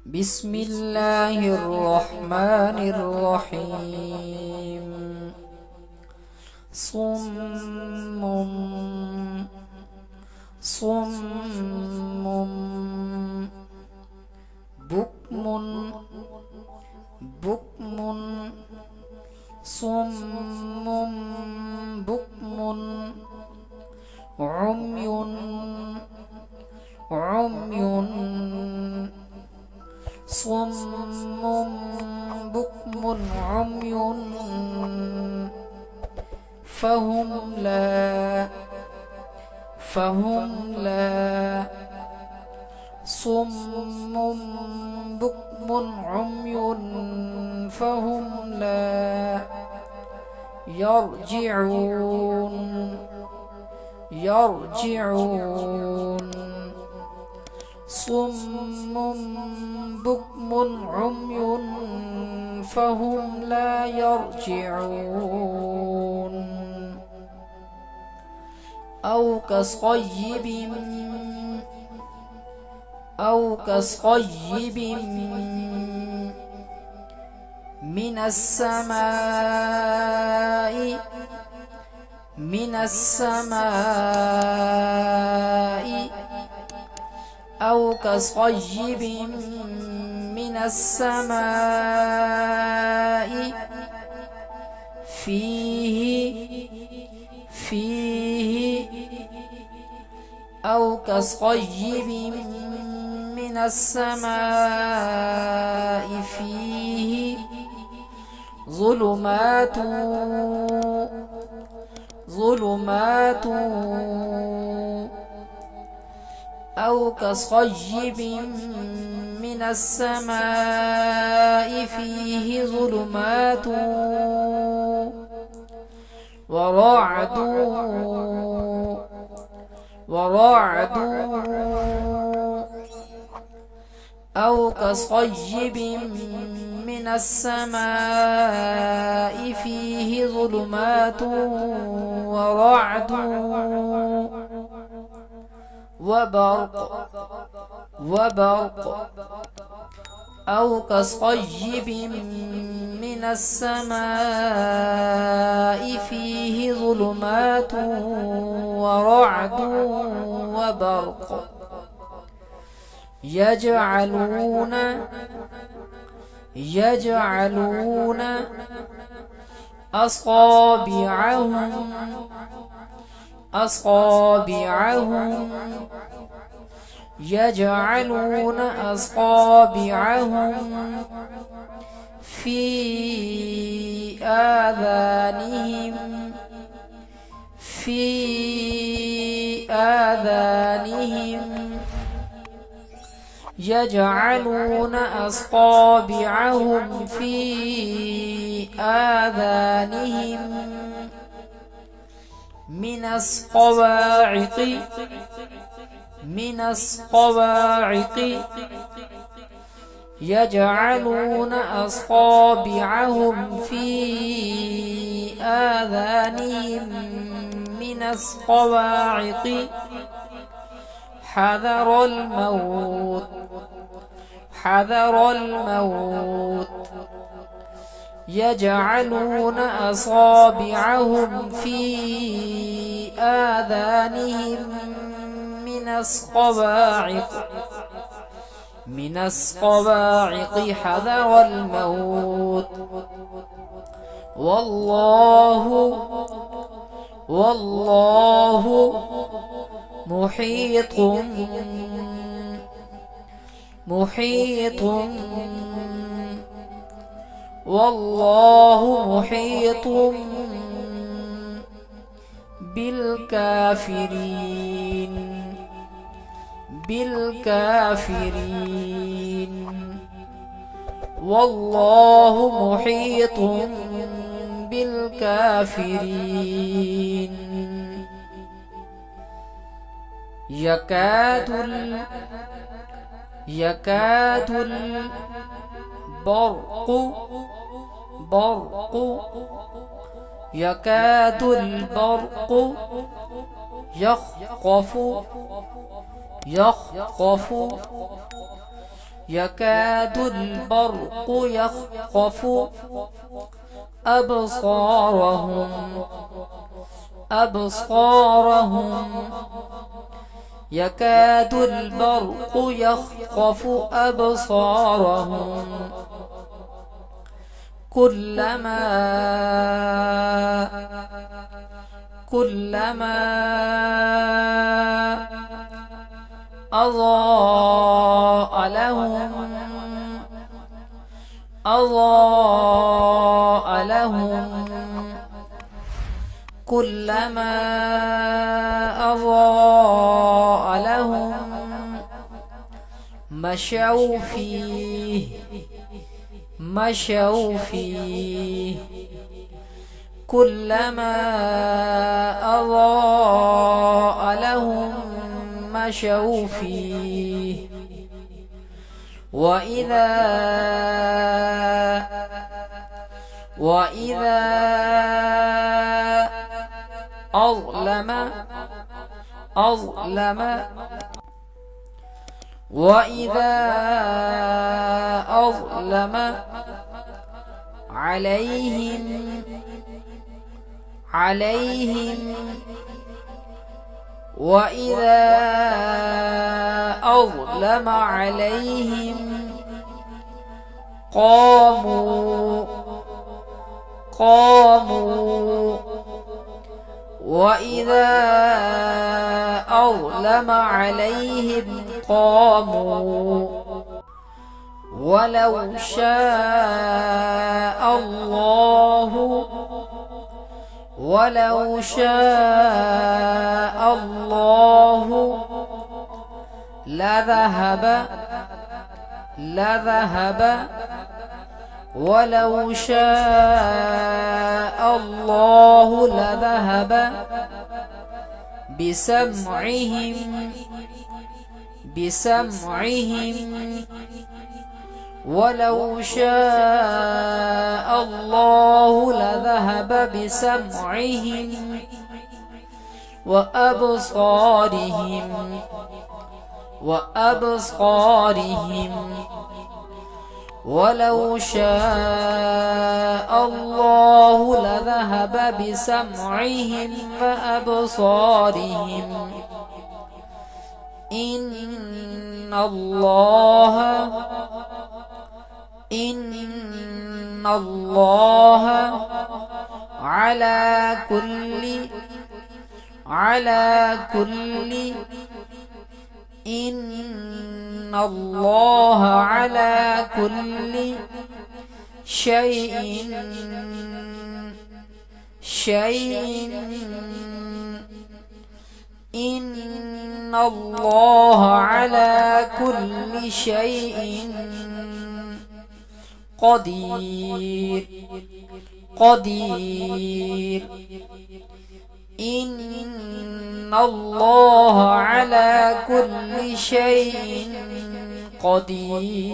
بسم الله الرحمن الرحيم. صم صم بكم بكم صم بكم عمي عمي صم بكم عمي فهم لا صم بكم عمي فهم لا يرجعون صم بكم عمي فهم لا يرجعون أو كصيب من السماء أو كصيب من السماء فيه أو كصيب من السماء فيه ظلمات أو كصيب من السماء فيه ظلمات ورعد أو كصيب من السماء فيه ظلمات ورعد وبرق أو كصيب من السماء فيه ظلمات ورعد وبرق يجعلون أصابعهم في آذانهم يجعلون أصابعهم في آذانهم من الصواعق يجعلون أصابعهم في آذانهم من الصواعق حذر الموت يجعلون أصابعهم في آذانهم من الصواعق حذر الموت والله محيط والله محيط بالكافرين والله محيط بالكافرين يكاد البرق يخطف يكاد البرق يخطف أبصارهم يكاد البرق يخطف أبصارهم كلما أضاء لهم كلما أضاء لهم مشوا فيه كلما أضاء لهم مشوا فيه وإذا أظلم عليهم قاموا وإذا أظلم عليهم قاموا ولو شاء الله لذهب ولو شاء الله لذهب بسمعهم ولو شاء الله لذهب بسمعهم وأبصارهم ولو شاء الله لذهب بسمعهم وأبصارهم إن الله على كل إن الله على كل شيء إن الله على كل شيء قدير إن الله على كل شيء قدير